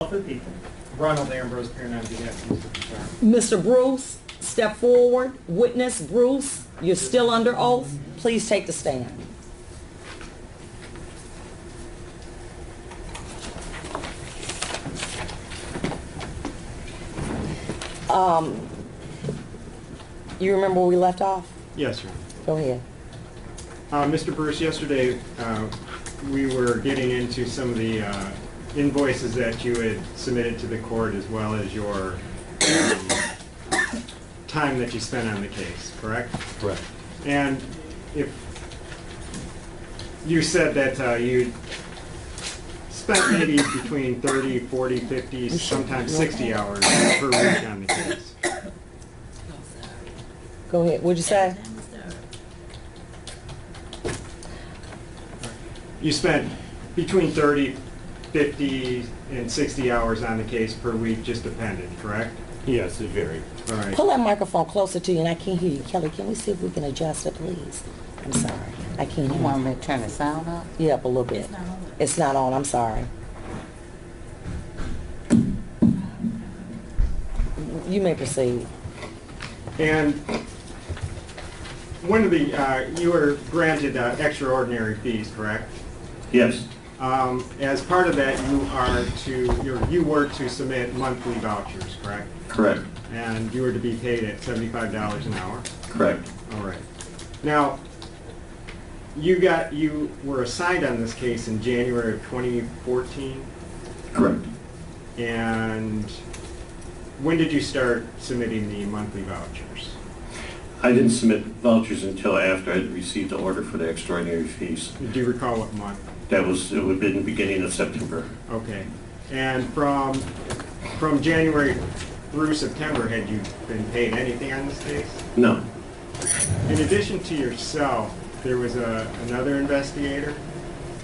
For the people. Ronald Ambrose, appearing on behalf of Mr. Bashara. Mr. Bruce, step forward. Witness Bruce, you're still under oath. Please take the stand. You remember where we left off? Yes, sir. Go ahead. Mr. Bruce, yesterday we were getting into some of the invoices that you had submitted to the court, as well as your time that you spent on the case, correct? Correct. And if you said that you spent maybe between 30, 40, 50, sometimes 60 hours per week on the case. Go ahead. What'd you say? You spent between 30, 50, and 60 hours on the case per week, just depended, correct? Yes, it varied. All right. Pull that microphone closer to you, and I can't hear you. Kelly, can we see if we can adjust it, please? I'm sorry. I can't You hear want you. me to turn the sound up? Yeah, up a little bit. It's not on. I'm sorry. You may proceed. And one of the, you were granted extraordinary fees, correct? Yes. As part of that, you were to submit monthly vouchers, correct? Correct. And you were to be paid at $75 an hour. Correct. All right. Now, you were assigned on this case in January of 2014. Correct. And when did you start submitting the monthly vouchers? I didn't submit vouchers until after I had received the order for the extraordinary fees. Do you recall what month? It would have been the beginning of September. Okay. And from January through September, had you been paid anything on this case? No. In addition to yourself, there was another investigator.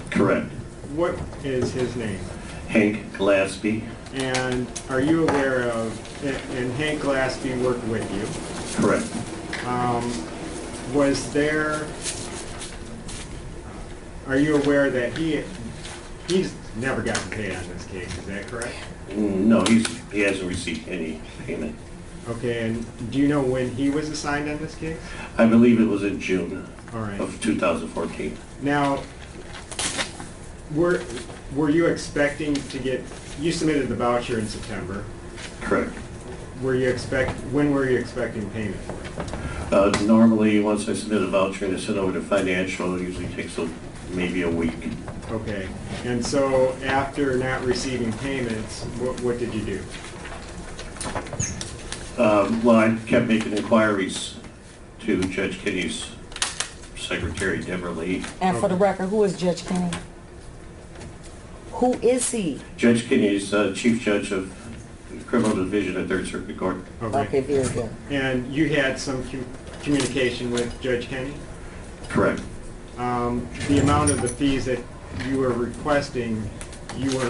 Correct. What is his name? Hank Glaspie. And are you aware of, and Hank Glaspie worked with you? Correct. Was there, are you aware that he's never gotten paid on this case, is that correct? No, he hasn't received any payment. Okay, and do you know when he was assigned on this case? I believe it was in June All right. of 2014. Now, were you expecting to get, you submitted the voucher in September. Correct. When were you expecting payment for it? Normally, once I submit a voucher and I send over to financial, it usually takes maybe a week. Okay, and so after not receiving payments, what did you do? Well, I kept making inquiries to Judge Kinney's secretary, Deborah Lee. And for the record, who is Judge Kenny? Who is he? Judge Kinney is Chief Judge of the Criminal Division at 3rd Circuit Court. Okay, very good. And you had some communication with Judge Kenny? Correct. The amount of the fees that you were requesting, you were,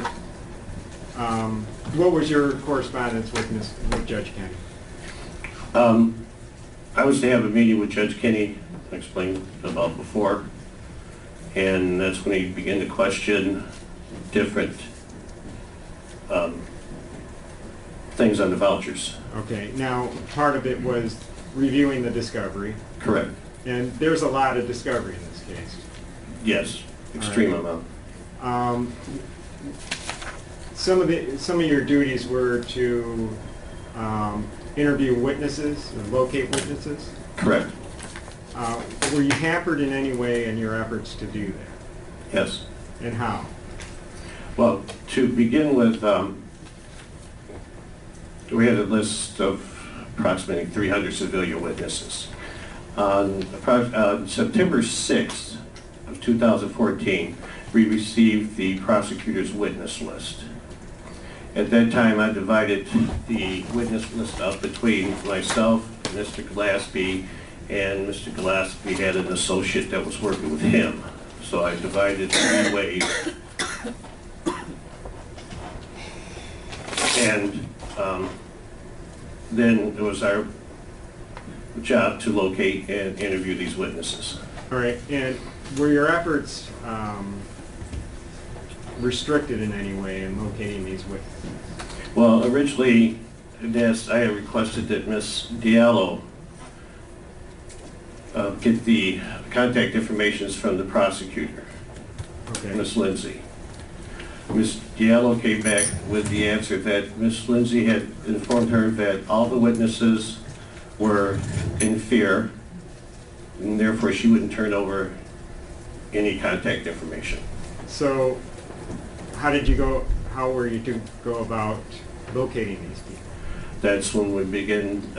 what was your correspondence with Judge Kenny? I was to have a meeting with Judge Kinney, I explained about before, and that's when he began to question different things on the vouchers. Okay, now part of it was reviewing the discovery. Correct. And there's a lot of discovery in this case. Yes, extreme amount. Some of your duties were to interview witnesses, or locate witnesses. Correct. Were you hampered in any way in your efforts to do that? Yes. And how? Well, to begin with, we had a list of approximately 300 civilian witnesses. On September 6th of 2014, we received the prosecutor's witness list. At that time, I divided the witness list up between myself, Mr. Glaspie, and Mr. Glaspie had an associate that was working with him. So I divided 3 ways. And then it was our job to locate and interview these witnesses. All right, and were your efforts restricted in any way in locating these witnesses? Well, originally, I had requested that Ms. Diallo get the contact information from the prosecutor, Okay. Ms. Lindsay. Ms. Diallo came back with the answer that Ms. Lindsay had informed her that all the witnesses were in fear, and therefore she wouldn't turn over any contact information. So how were you to go about locating these people? That's when I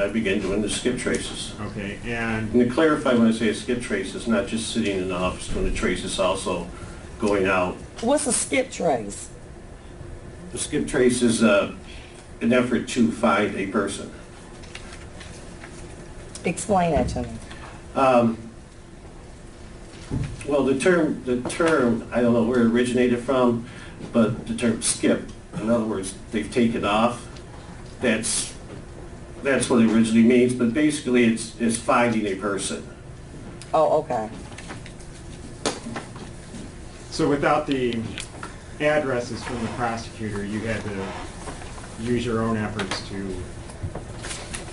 began doing the skip traces. Okay, and And to clarify, when I say a skip trace, it's not just sitting in the office doing the trace, it's also going out. What's a skip trace? The skip trace is an effort to find a person. Explain that to me. Well, the term, I don't know where it originated from, but the term skip, in other words, they've taken off. That's what it originally means, but basically it's finding a person. Oh, okay. so without the addresses from the prosecutor, you had to use your own efforts to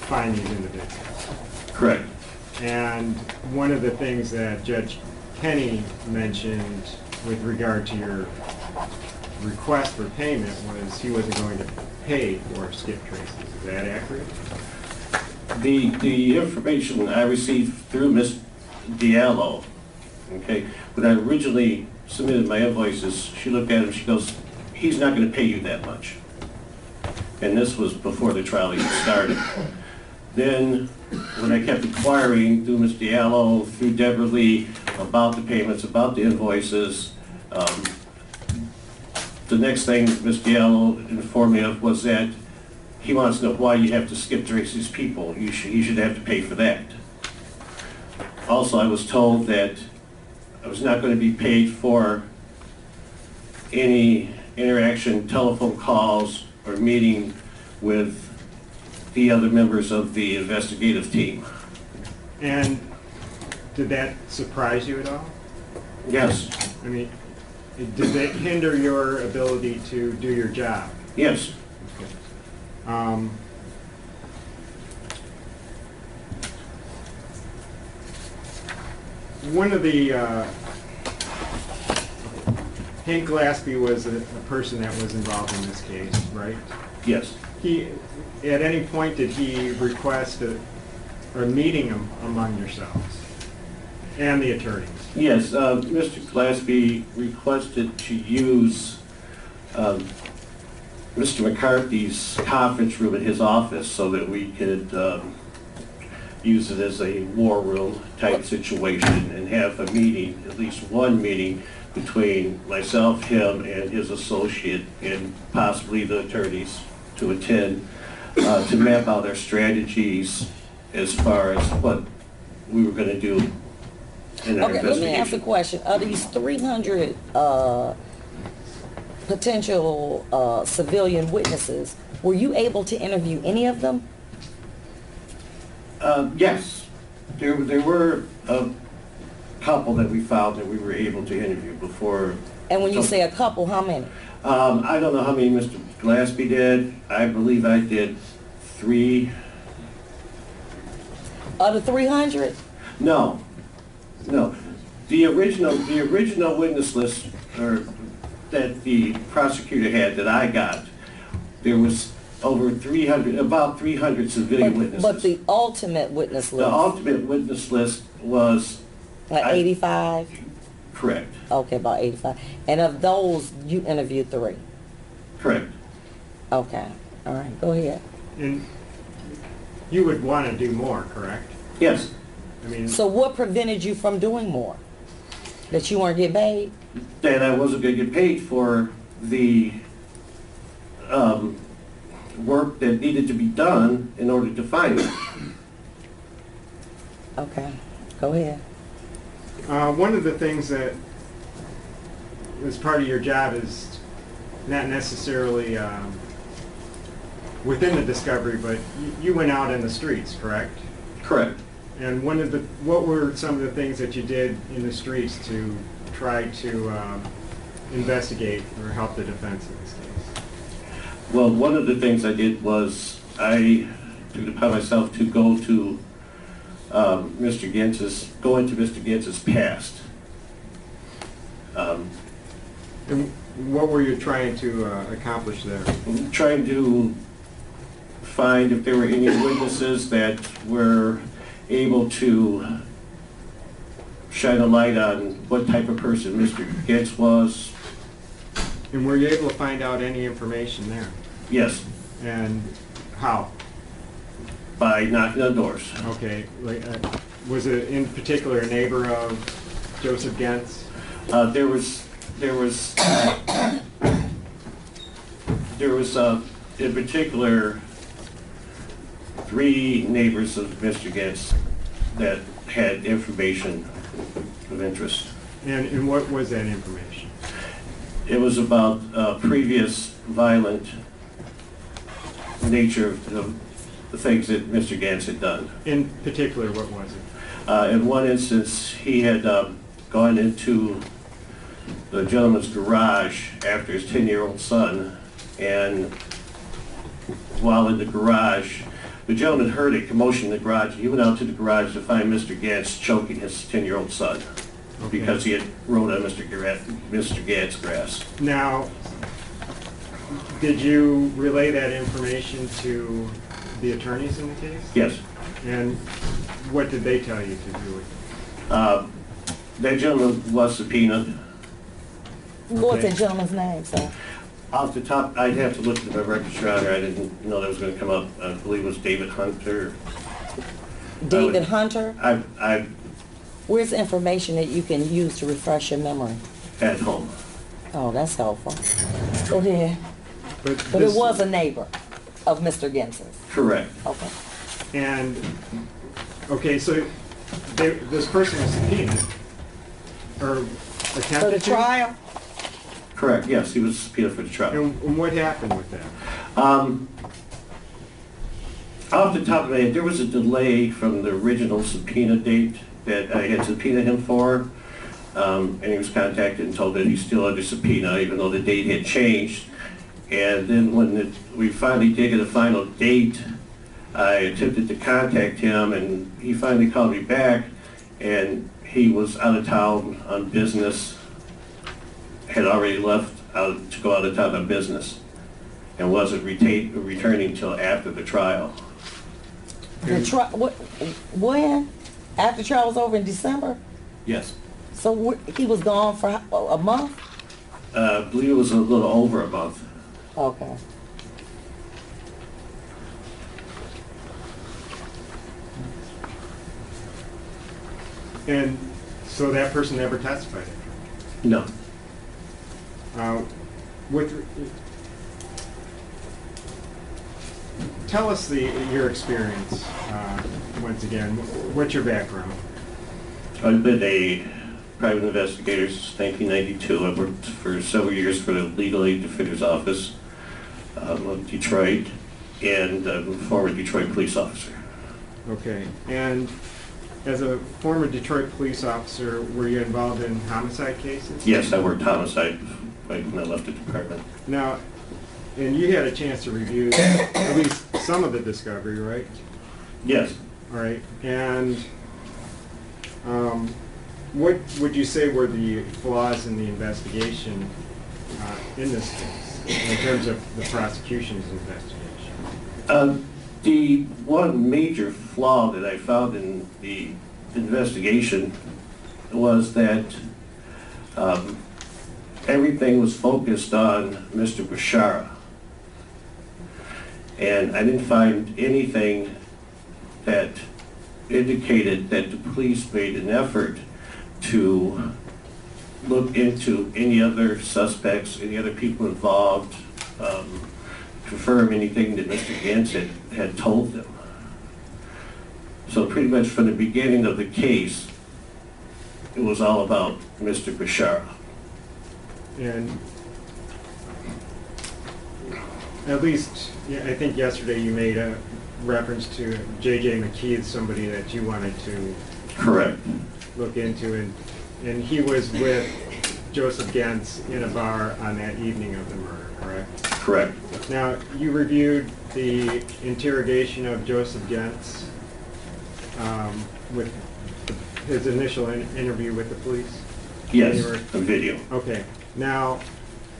find these individuals. Correct. And one of the things that Judge Kenny mentioned with regard to your request for payment was he wasn't going to pay for skip traces. Is that accurate? The information I received through Ms. Diallo, okay, when I originally submitted my invoices, she looked at them, she goes, he's not going to pay you that much. And this was before the trial even started. Then, when I kept inquiring through Ms. Diallo, through Deborah Lee, about the payments, about the invoices, the next thing Ms. Diallo informed me of was that he wants to know why you have to skip trace these people. You should have to pay for that. Also, I was told that I was not going to be paid for any interaction, telephone calls, or meeting with the other members of the investigative team. And did that surprise you at all? Yes. I mean, did it hinder your ability to do your job? Yes. One of the, Hank Glaspie was a person that was involved in this case, right? Yes. At any point, did he request a meeting among yourselves and the attorneys? Yes. Mr. Glaspie requested to use Mr. McCarthy's conference room at his office so that we could use it as a war room type situation and have a meeting, at least one meeting, between myself, him, and his associate, and possibly the attorneys to attend to map out our strategies as far as what we were going to do in our Okay, let me investigation. ask a question. Of these 300 potential civilian witnesses, were you able to interview any of them? Yes, there were a couple that we found that we were able to interview before. And when you say a couple, how many? I don't know how many Mr. Glaspie did. I believe I did 3. Of the 300? No. The original witness list that the prosecutor had that I got, there was about 300 civilian witnesses. But the ultimate witness The list? ultimate witness list was... Like 85? Correct. Okay, about 85. And of those, you interviewed 3? Correct. Okay, all right, go ahead. And you would want to do more, correct? Yes. I mean, So what prevented you from doing more? That you weren't getting paid? That I wasn't going to get paid for the work that needed to be done in order to find it. Okay, go ahead. one of the things that is part of your job is not necessarily within the discovery, but you went out in the streets, correct? Correct. And what were some of the things that you did in the streets to try to investigate or help the defense in this case? Well, one of the things I did was I took it upon myself to go to Mr. Gentz's past. And what were you trying to accomplish there? Trying to find if there were any witnesses that were able to shine a light on what type of person Mr. Gentz was. And were you able to find out any information there? Yes, And how? by knocking on doors. Okay, like, was it in particular a neighbor of Joseph Gentz? There was in particular 3 neighbors of Mr. Gentz that had information of interest. And what was that information? It was about previous violent nature of the things that Mr. Gentz had done. In particular, what was it? In one instance, he had gone into the gentleman's garage after his 10-year-old son, and while in the garage, the gentleman heard a commotion in the garage. He went out to the garage to find Mr. Gentz choking his 10-year-old son because he had rode on Mr. Gentz's grass. Now, did you relay that information to the attorneys in the case? Yes. And what did they tell you to do with it? That gentleman was subpoenaed. What's Okay. that gentleman's name, sir? Off the top, I'd have to look at my records, Your Honor. I didn't know that was going to come up. I believe it was David Hunter. David Hunter? I Where's information that you can use to refresh your memory? at home. Oh, that's helpful. Go ahead. But this- it was a neighbor of Mr. Gentz's. Correct. Okay. And, okay, so this person was subpoenaed, or For the attempted to? trial? Correct, yes, he was subpoenaed for the trial. And what happened with that? Off the top of my head, there was a delay from the original subpoena date that I had subpoenaed him for, and he was contacted and told that he's still under subpoena, even though the date had changed. And then when we finally did get a final date, I attempted to contact him, and he finally called me back, and he was out of town on business, had already left out to go out of town on business, and wasn't returning until after the trial. The when? After the trial was over in December? Yes. So he was gone for a month? I believe it was a little over a month. Okay. And so that person never testified? No. Tell us your experience, once again. What's your background? I've been a private investigator since 1992. I've worked for several years for the Legal Aid Defender's Office of Detroit, and I'm a former Detroit police officer. Okay. And as a former Detroit police officer, were you involved in homicide cases? Yes, I worked homicide when I left the department. Now, and you had a chance to review at least some of the discovery, right? Yes. All right. And what would you say were the flaws in the investigation in this case, in terms of the prosecution's investigation? The one major flaw that I found in the investigation was that everything was focused on Mr. Bashara. And I didn't find anything that indicated that the police made an effort to look into any other suspects, any other people involved, confirm anything that Mr. Gentz had told them. So pretty much from the beginning of the case, it was all about Mr. Bashara. And at least, yeah, I think yesterday you made a reference to J.J. McKee as somebody that you wanted to Correct. look into, and he was with Joseph Gentz in a bar on that evening of the murder, correct? Correct. Now, you reviewed the interrogation of Joseph Gentz with his initial interview with the police? Yes, January- a video. Okay. Now,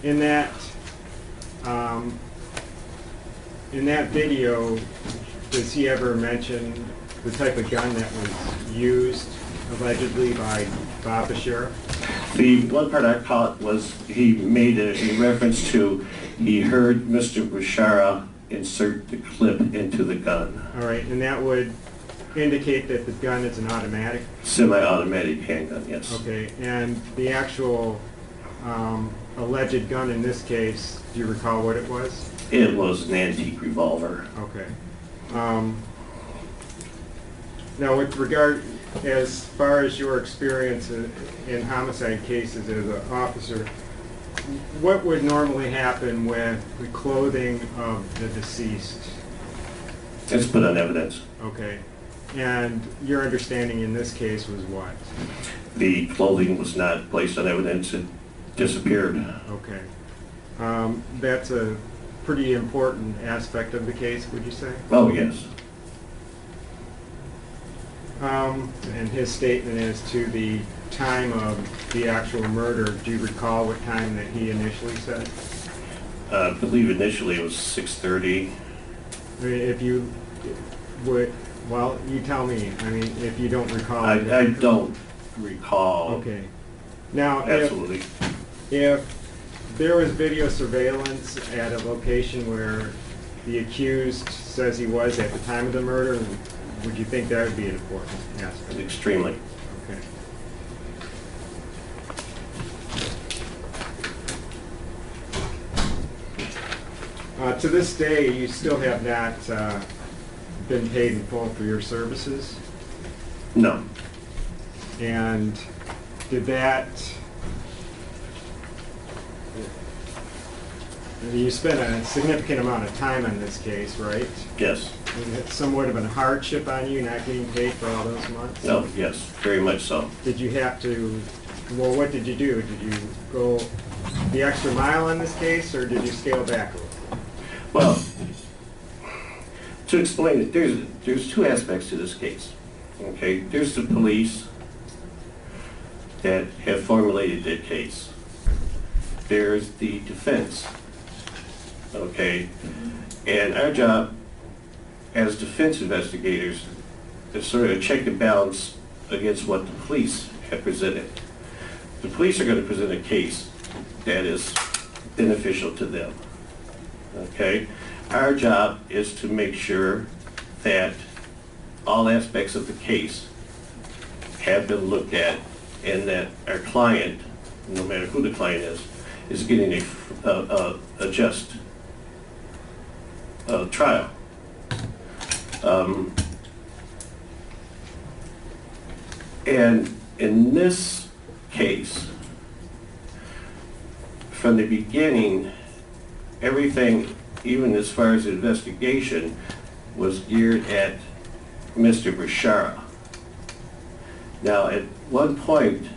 in that video, does he ever mention the type of gun that was used allegedly by Bob Bashara? The one part I caught was he made a reference to, he heard Mr. Bashara insert the clip into the gun. All right, and that would indicate that the gun is an automatic? Semi-automatic handgun, yes. Okay, and the actual alleged gun in this case, do you recall what it was? It was an antique revolver. Okay. Now, with regard, as far as your experience in homicide cases as an officer, what would normally happen with the clothing of the deceased? It's put on evidence. Okay. And your understanding in this case was what? The clothing was not placed on evidence. It disappeared. Okay. That's a pretty important aspect of the case, would you say? Oh, yes. And his statement as to the time of the actual murder, do you recall what time that he initially said? I believe initially it was 6:30. I mean, if you would, well, you tell me. I mean, if you don't recall. I don't recall. Okay. Now, Absolutely. if there was video surveillance at a location where the accused says he was at the time of the murder, would you think that would be an important aspect? Extremely. Okay. To this day, you still have not been paid in full for your services? No. And did that, you spent a significant amount of time on this case, right? Yes. Was it somewhat of a hardship on you not getting paid for all those months? No, yes, very much so. Did you have to, well, what did you do? Did you go the extra mile on this case, or did you scale back a little? Well, to explain it, there's two aspects to this case. Okay, there's the police that have formulated their case. There's the defense. Okay, and our job as defense investigators is sort of check and balance against what the police have presented. The police are going to present a case that is beneficial to them. Okay, our job is to make sure that all aspects of the case have been looked at and that our client, no matter who the client is getting a just trial. And in this case, from the beginning, everything, even as far as the investigation, was geared at Mr. Bashara. Now, at one point,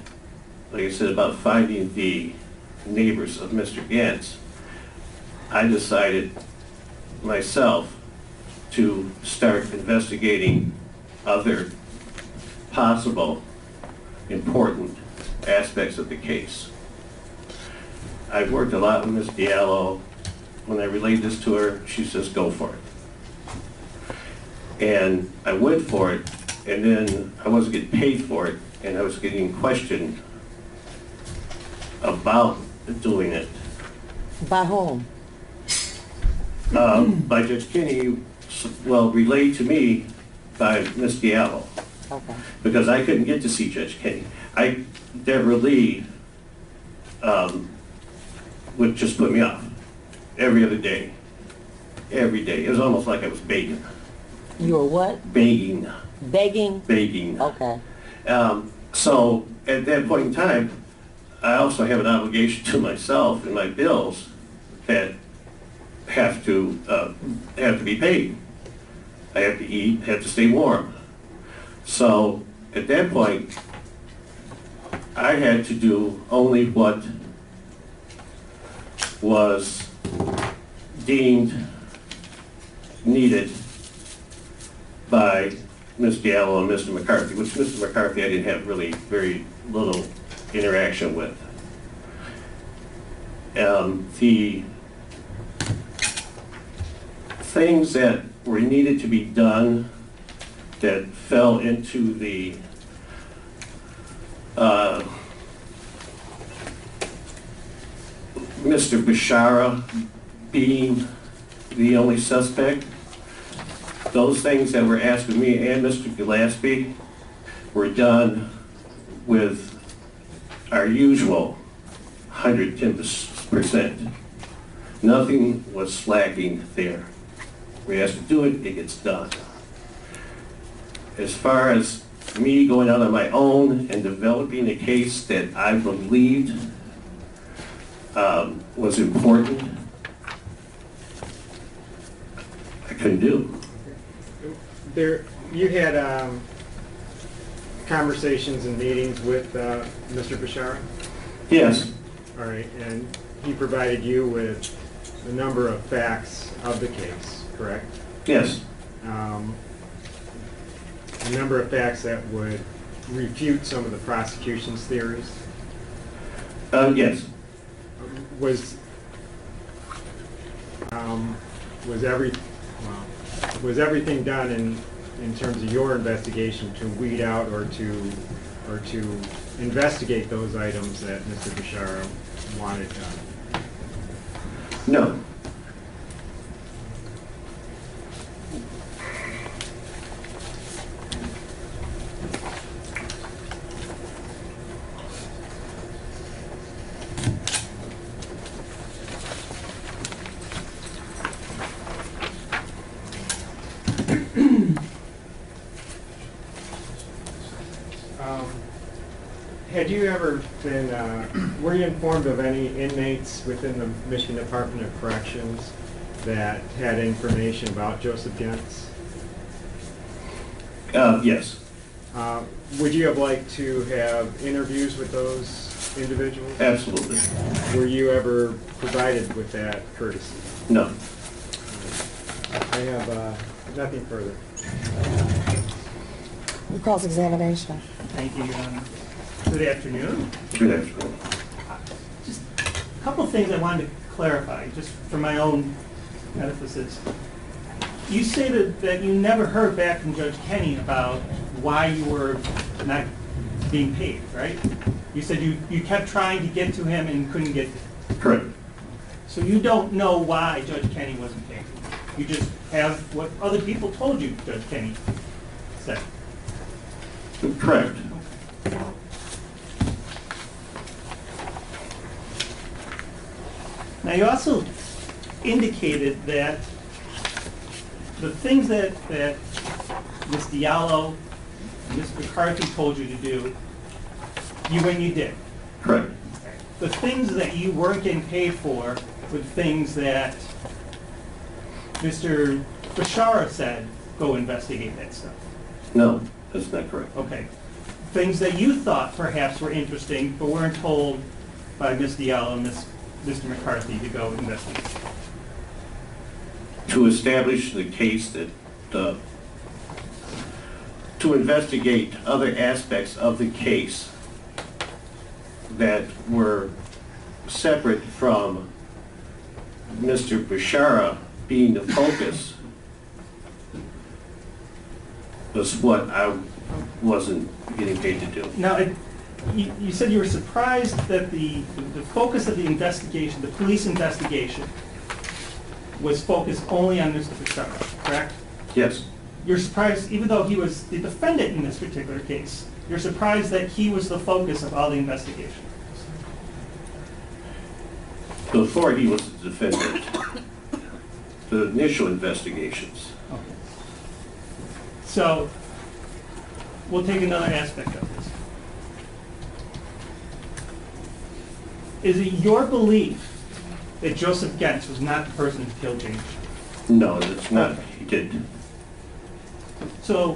like I said, about finding the neighbors of Mr. Gentz, I decided myself to start investigating other possible important aspects of the case. I've worked a lot with Ms. Diallo. When I relayed this to her, she says, go for it. And I went for it, and then I wasn't getting paid for it, and I was getting questioned about doing it. By whom? By Judge Kinney, well, relayed to me by Ms. Diallo, Okay. because I couldn't get to see Judge Kinney. That relief would just put me off every other day. Every day. It was almost like I was begging. You were what? Begging. Begging? Begging. Okay. So at that point in time, I also have an obligation to myself and my bills that have to be paid. I have to eat, have to stay warm. So at that point, I had to do only what was deemed needed by Ms. Gallo and Mr. McCarthy, which Mr. McCarthy I didn't have really very little interaction with. The things that were needed to be done that fell into the Mr. Bashara being the only suspect, those things that were asked of me and Mr. Gillespie were done with our usual 110%. Nothing was slacking there. We asked to do it, it gets done. As far as me going out on my own and developing a case that I believed was important, I couldn't do. You had conversations and meetings with Mr. Bashara? Yes. All right, and he provided you with a number of facts of the case, correct? Yes. A number of facts that would refute some of the prosecution's theories? Yes. Was everything done in terms of your investigation to weed out or to investigate those items that Mr. Bashara wanted done? No. Had you ever been, were you informed of any inmates within the Michigan Department of Corrections that had information about Joseph Gentz? Yes. Would you have liked to have interviews with those individuals? Absolutely. Were you ever provided with that courtesy? No. I have nothing further. Cross-examination. Thank you, Your Honor. Good afternoon. Good afternoon. Just a couple of things I wanted to clarify, just for my own emphasis. You say that you never heard back from Judge Kenny about why you were not being paid, right? You said you kept trying to get to him and couldn't get to him. Correct. So you don't know why Judge Kenny wasn't paying you. You just have what other people told you Judge Kenny said. Correct. Now, you also indicated that the things that Ms. Diallo and Ms. McCarthy told you to do, you did. Correct. The things that you weren't getting paid for were things that Mr. Bashara said, go investigate that stuff. No, that's not correct. Okay. Things that you thought perhaps were interesting, but weren't told by Ms. Diallo and Mr. McCarthy to go investigate. To establish the case that, to investigate other aspects of the case that were separate from Mr. Bashara being the focus was what I wasn't getting paid to do. Now, you said you were surprised that the focus of the investigation, the police investigation, was focused only on Mr. Bashara, correct? Yes. You're surprised, even though he was the defendant in this particular case, you're surprised that he was the focus of all the investigation. Before he was the defendant, the initial investigations. Okay. So, we'll take another aspect of this. Is it your belief that Joseph Gentz was not the person who killed James? No, that's not. He didn't. So,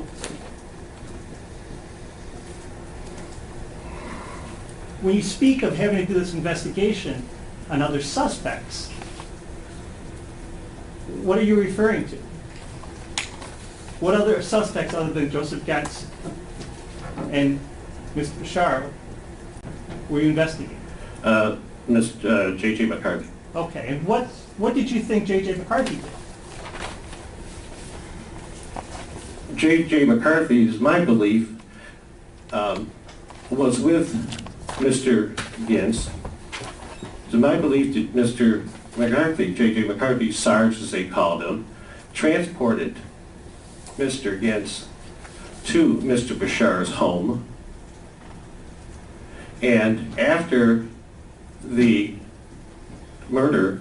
when you speak of having to do this investigation, on other suspects, what are you referring to? What other suspects other than Joseph Getz and Mr. Bashara were you investigating? Mr. J.J. McCarthy. Okay, and what did you think J.J. McCarthy did? J.J. McCarthy, is my belief, was with Mr. Gintz. It's my belief that Mr. McCarthy, J.J. McCarthy, Sarge as they called him, transported Mr. Gintz to Mr. Bashara's home. And after the murder,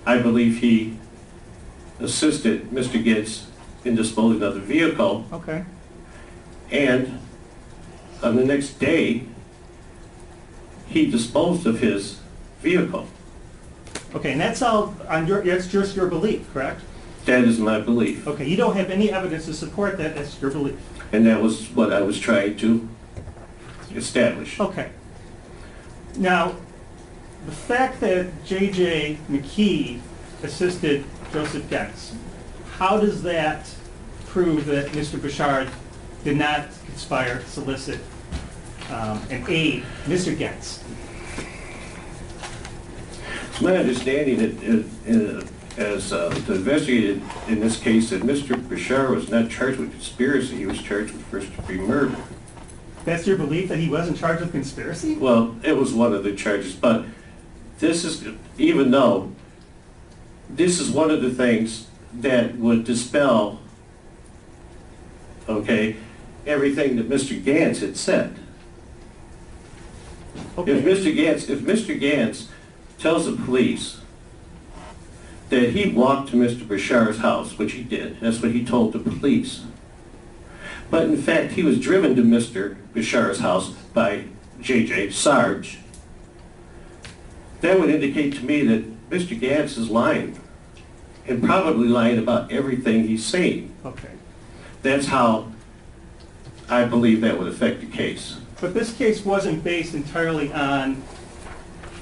I believe he assisted Mr. Gintz in disposing of the vehicle. Okay. And on the next day, he disposed of his vehicle. Okay, and that's all on that's just your belief, correct? That is my belief. Okay, you don't have any evidence to support that, that's your belief. And that was what I was trying to establish. Okay. Now, the fact that J.J. McKee assisted Joseph Getz, how does that prove that Mr. Bashara did not conspire, solicit, and aid Mr. Getz? It's my understanding that, as investigated in this case, that Mr. Bashara was not charged with conspiracy, he was charged with first-degree murder. That's your belief, that he wasn't charged with conspiracy? Well, it was one of the charges, but this is, even though this is one of the things that would dispel, okay, everything that Mr. Gantz had said. Okay. If Mr. Gantz tells the police that he walked to Mr. Bashara's house, which he did, that's what he told the police. But in fact, he was driven to Mr. Bashara's house by J.J. Sarge. That would indicate to me that Mr. Gantz is lying, and probably lying about everything he's saying. Okay. That's how I believe that would affect the case. But this case wasn't based entirely on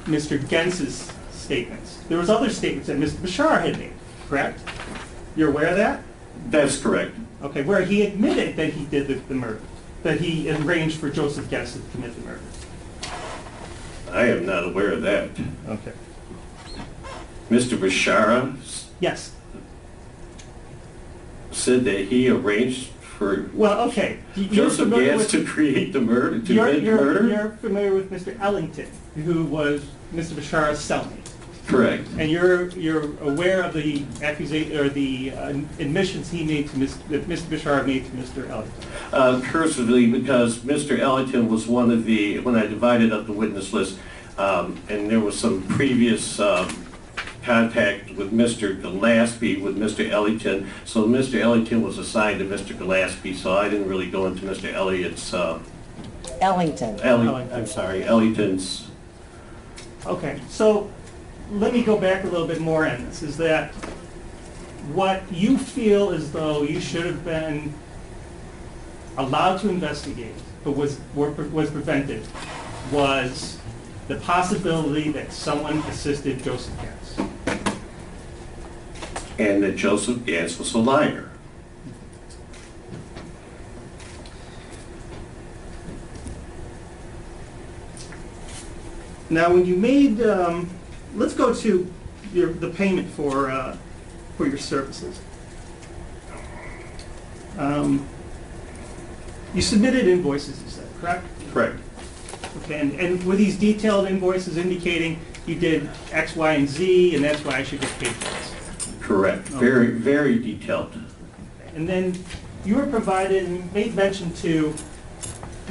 Mr. Gentz's statements. There was other statements that Mr. Bashara had made, correct? You're aware of that? That's correct. Okay, where he admitted that he did the murder, that he arranged for Joseph Getz to commit the murder. I am not aware of that. Okay. Mr. Bashara Yes. said that he arranged for Well, okay. Joseph Gantz to create the murder, to commit murder? You're familiar with Mr. Ellington, who was Mr. Bashara's cellmate. Correct. And you're aware of the accusation or the admissions he made to that Mr. Bashara made to Mr. Ellington. Cursively, because Mr. Ellington was one of the, when I divided up the witness list, and there was some previous contact with Mr. Gillespie with Mr. Ellington, so Mr. Ellington was assigned to Mr. Gillespie, so I didn't really go into Mr. Elliott's, Ellington. Ellington's. Okay, so let me go back a little bit more on this, is that what you feel as though you should have been allowed to investigate, but was prevented, was the possibility that someone assisted Joseph Gantz. And that Joseph Gantz was a liar. Now, when you made, let's go to the payment for your services. You submitted invoices, you said, correct? Correct. Okay, and were these detailed invoices indicating you did X, Y, and Z, and that's why I should get paid for this? Correct. Okay. Very, very detailed. And then you were provided, and you made mention to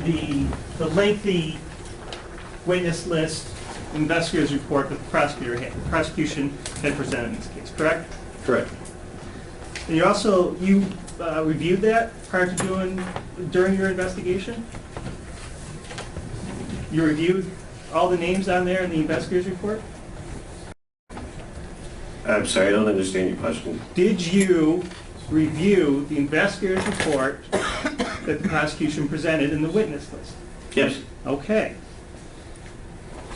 the lengthy witness list, investigator's report that the prosecution had presented in this case, correct? Correct. And you also, reviewed that prior to during your investigation? You reviewed all the names on there in the investigator's report? I'm sorry, I don't understand your question. Did you review the investigator's report that the prosecution presented in the witness list? Yes. Okay.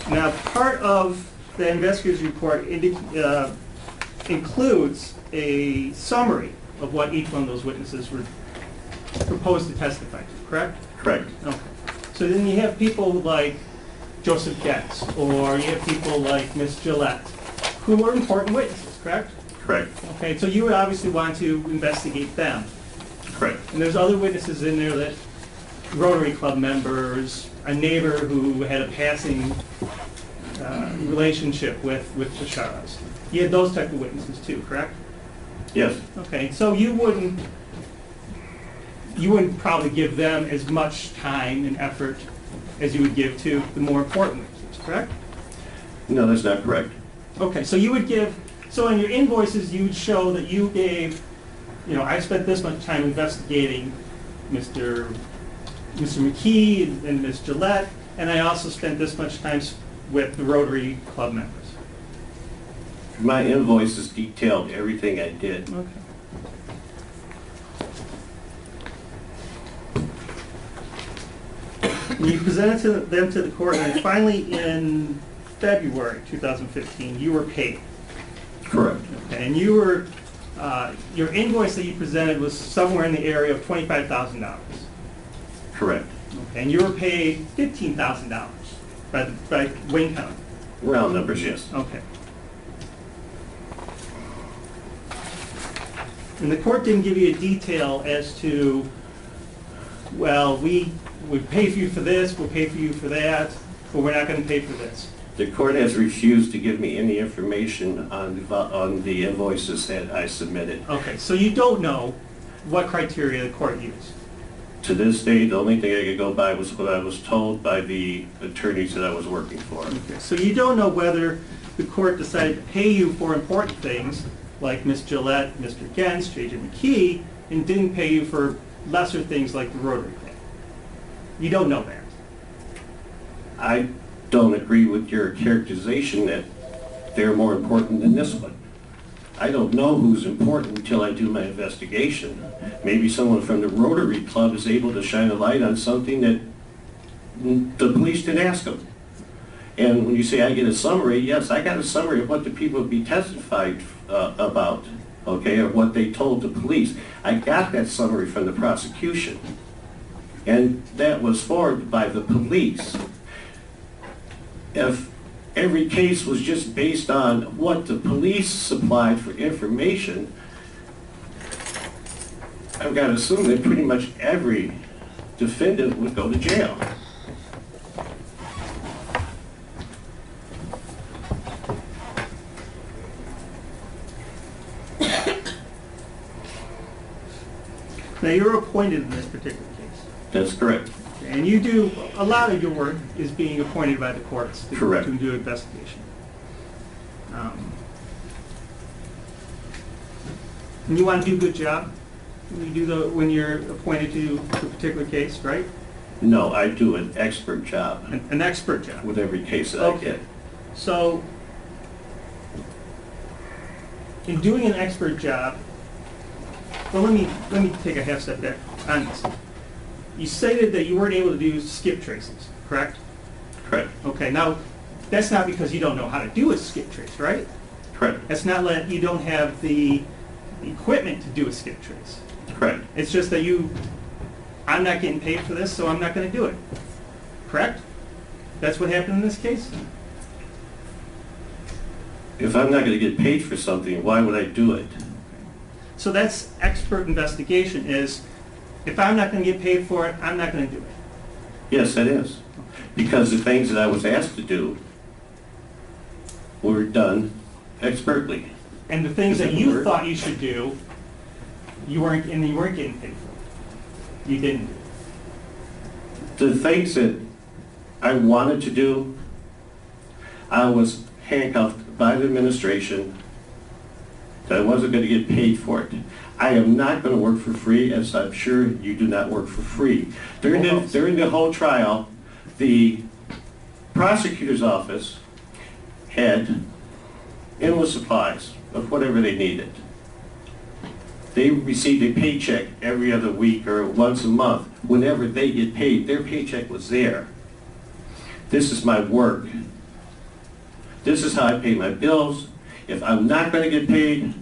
Now, part of the investigator's report includes a summary of what each one of those witnesses were proposed to testify to, correct? Correct. Okay. So then you have people like Joseph Getz, or you have people like Ms. Gillette, who are important witnesses, correct? Correct. Okay, so you would obviously want to investigate them. Correct. And there's other witnesses in there that Rotary Club members, a neighbor who had a passing relationship with Bashara's. You had those type of witnesses too, correct? Yes. Okay, so you wouldn't probably give them as much time and effort as you would give to the more important witnesses, correct? No, that's not correct. Okay, so you would give, so in your invoices, you would show that you gave, I spent this much time investigating Mr. McKee and Ms. Gillette, and I also spent this much time with the Rotary Club members. My invoices detailed everything I did. Okay. You presented them to the court, and finally in February 2015, you were paid. Correct. Okay, and you were, your invoice that you presented was somewhere in the area of $25,000. Correct. Okay, and you were paid $15,000 by Wayne County. Round numbers, yes. Okay. And the court didn't give you a detail as to, well, we would pay for you for this, we'll pay for you for that, but we're not going to pay for this. The court has refused to give me any information on the invoices that I submitted. Okay, so you don't know what criteria the court used. To this day, the only thing I could go by was what I was told by the attorneys that I was working for. Okay, so you don't know whether the court decided to pay you for important things like Ms. Gillette, Mr. Gens, J.J. McKee, and didn't pay you for lesser things like the Rotary Club. You don't know that. I don't agree with your characterization that they're more important than this one. I don't know who's important until I do my investigation. Maybe someone from the Rotary Club is able to shine a light on something that the police didn't ask them. And when you say I get a summary, yes, I got a summary of what the people would be testified about, okay, or what they told the police. I got that summary from the prosecution. And that was forwarded by the police. If every case was just based on what the police supplied for information, I've got to assume that pretty much every defendant would go to jail. Now, you're appointed in this particular case. That's correct. And you do, a lot of your work is being appointed by the courts to Correct. do investigation. And you want to do a good job when you're appointed to a particular case, right? No, I do an expert job An expert job. with every case that I Okay. get. So, in doing an expert job, well, let me take a half step back on this. You stated that you weren't able to do skip traces, correct? Correct. Okay, now, that's not because you don't know how to do a skip trace, right? Correct. That's not that you don't have the equipment to do a skip trace. Correct. It's just that I'm not getting paid for this, so I'm not going to do it. Correct? That's what happened in this case? If I'm not going to get paid for something, why would I do it? So that's expert investigation is, if I'm not going to get paid for it, I'm not going to do it. Yes, that is. Because the things that I was asked to do were done expertly. And the things Is that that a you word? thought you should do, you weren't getting paid for. You didn't do it. The things that I wanted to do, I was handcuffed by the administration that I wasn't going to get paid for it. I am not going to work for free, as I'm sure you do not work for free. During the whole trial, the prosecutor's office had endless supplies of whatever they needed. They received a paycheck every other week or once a month. Whenever they get paid, their paycheck was there. This is my work. This is how I pay my bills. If I'm not going to get paid,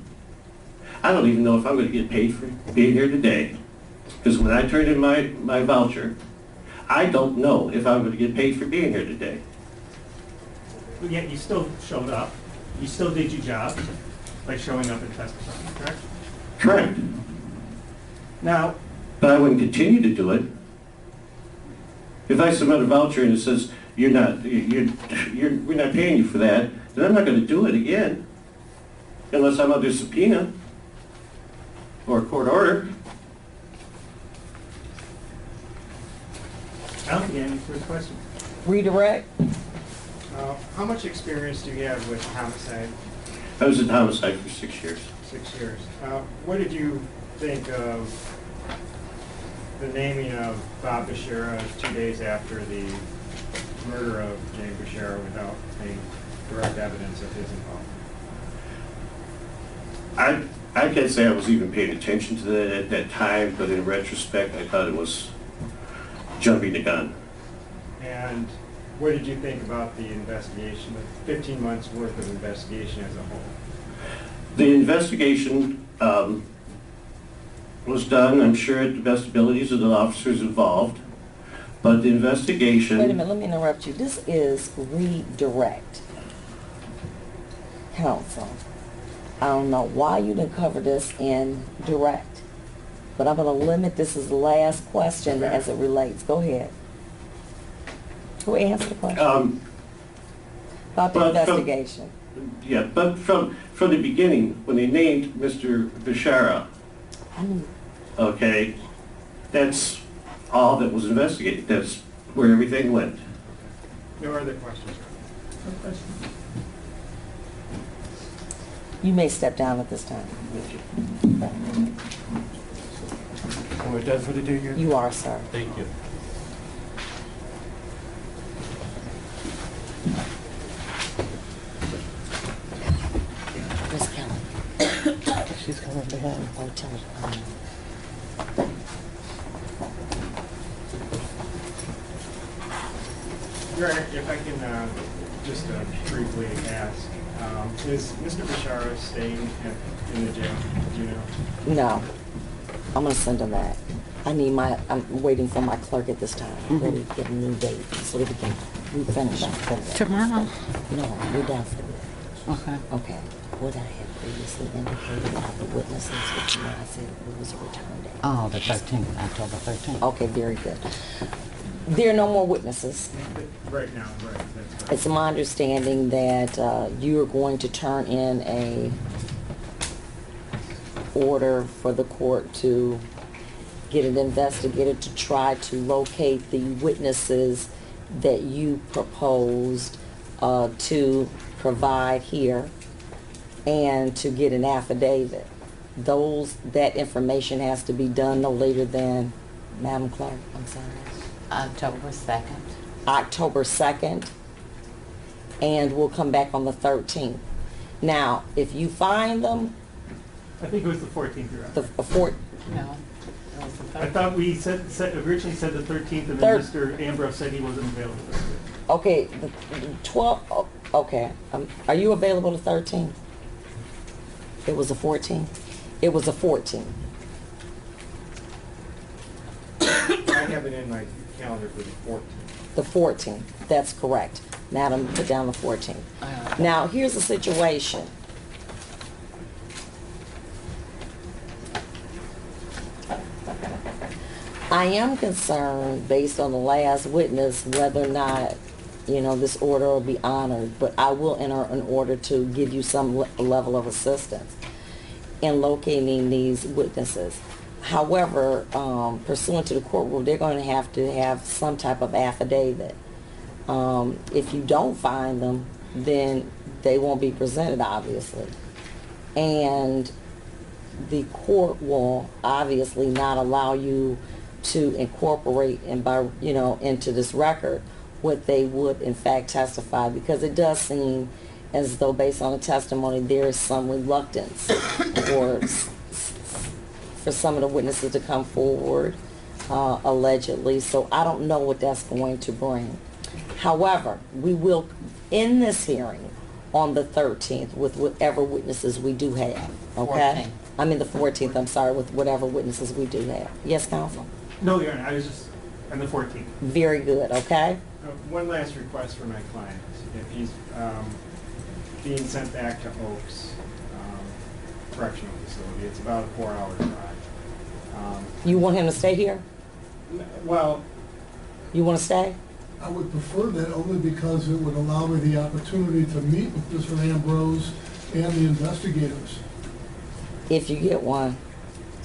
I don't even know if I'm going to get paid for being here today. Because when I turn in my voucher, I don't know if I'm going to get paid for being here today. But yet you still showed up. You still did your job by showing up and testifying, correct? Correct. Now, But I wouldn't continue to do it. If I submit a voucher and it says, we're not paying you for that, then I'm not going to do it again. Unless I'm under subpoena or court order. I don't think any further questions. Redirect? How much experience do you have with homicide? I was in homicide for 6 years. 6 years. What did you think of the naming of Bob Bashara 2 days after the murder of Jane Bashara without any direct evidence of his involvement? I can't say I was even paying attention to that at that time, but in retrospect, I thought it was jumping the gun. And what did you think about the investigation, the 15 months worth of investigation as a whole? The investigation was done, I'm sure, at the best abilities of the officers involved, but the investigation... Wait a minute, let me interrupt you. This is redirect. Counsel, I don't know why you didn't cover this in direct, but I'm going to limit this as the last question as it relates. Go ahead. Who answered the question? About the investigation. But from the beginning, when they named Mr. Bashara, okay, that's all that was investigated. That's where everything went. No other questions? No questions. You may step down at this time. So we're done for the day here? You are, sir. Thank you. Miss Kelly. She's coming behind. Oh, tell her. Your Honor, if I can just briefly ask, is Mr. Bashara staying in the jail? Do you know? No. I'm going to send him back. I'm waiting for my clerk at this time. Ready to get a new date so that we finish. Tomorrow? No, we're down for it. Okay. Okay. What I had previously indicated about the witnesses, which you know I said it was a return date. Oh, the 13th, October 13th. Okay, very good. There are no more witnesses. Right now, right. That's right. It's my understanding that you are going to turn in a order for the court to get an investigator to try to locate the witnesses that you proposed to provide here and to get an affidavit. That information has to be done no later than, Madam Clerk, I'm sorry, October 2nd. October 2nd, and we'll come back on the 13th. Now, if you find them, I think it was the 14th, Your Honor. the 4th, No, it was the 13th. I thought we originally said the 13th, and then Mr. Ambrose said he wasn't available. okay, the 12th, okay. Are you available the 13th? It was the 14th? It was the 14th. I have it in my calendar for the 14th. The 14th, that's correct. Madam, put down the 14th. Now, here's the situation. I am concerned, based on the last witness, whether or not, this order will be honored, but I will enter an order to give you some level of assistance in locating these witnesses. However, pursuant to the court rule, they're going to have some type of affidavit. If you don't find them, then they won't be presented, obviously. And the court will obviously not allow you to incorporate into this record what they would in fact testify, because it does seem as though, based on the testimony, there is some reluctance for some of the witnesses to come forward, allegedly. So I don't know what that's going to bring. However, we will, in this hearing, on the 13th with whatever witnesses we do have, okay? 14th. I mean the 14th, I'm sorry, with whatever witnesses we do have. Yes, counsel? No, Your Honor, I was just, on the 14th. Very good, okay? One last request for my client. If he's being sent back to Oaks Correctional Facility, it's about a 4-hour drive. You want him to stay here? Well, You want to stay? I would prefer that only because it would allow me the opportunity to meet with Mr. Ambrose and the investigators. If you get one.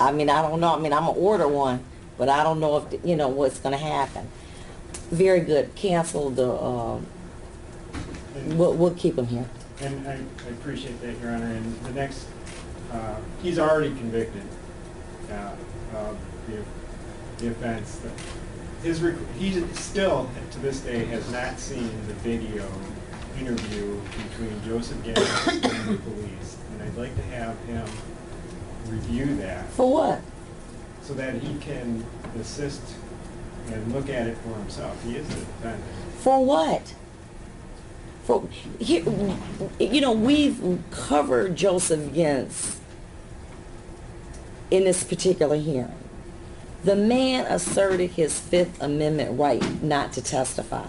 I mean, I don't know. I mean, I'm going to order one, but I don't know if, you know, what's going to happen. Very good. Cancel the, we'll keep him here. and I appreciate that, Your Honor. And the next, he's already convicted of the offense. He still, to this day, has not seen the video interview between Joseph Gaines and the police. And I'd like to have him review that For what? so that he can assist and look at it for himself. He is the defendant. For what? For, here, you know, we've covered Joseph Gintz in this particular hearing. The man asserted his Fifth Amendment right not to testify.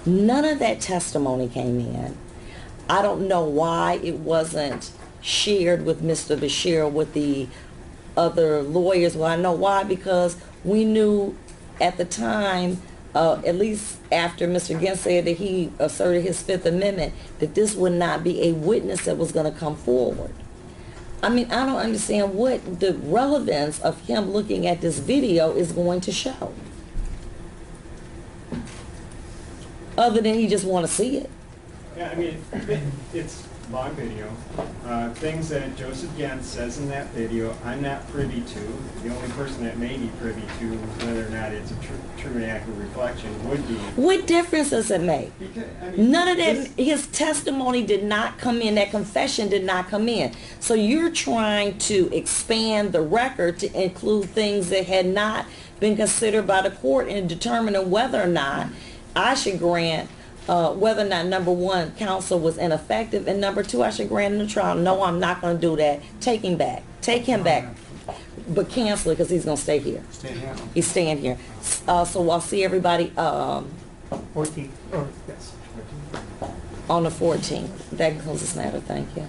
None of that testimony came in. I don't know why it wasn't shared with Mr. Bashara, with the other lawyers. Well, I know why, because we knew at the time, at least after Mr. Gintz said that he asserted his Fifth Amendment, that this would not be a witness that was going to come forward. I mean, I don't understand what the relevance of him looking at this video is going to show. Other than he just want to see it. Yeah, I mean, it's long video. Things that Joseph Gintz says in that video, I'm not privy to. The only person that may be privy to whether or not it's a true and accurate reflection would be. What difference does it make? Because, I mean, None of that, his testimony did not come in, that confession did not come in. So you're trying to expand the record to include things that had not been considered by the court in determining whether or not I should grant whether or not, number one, counsel was ineffective, and number two, I should grant him the trial. No, I'm not going to do that. Take him back. Take him back. But cancel it because he's going to stay here. Stay here. He's staying here. So I'll see everybody 14th, or yes. on the 14th. That concludes this matter. Thank you.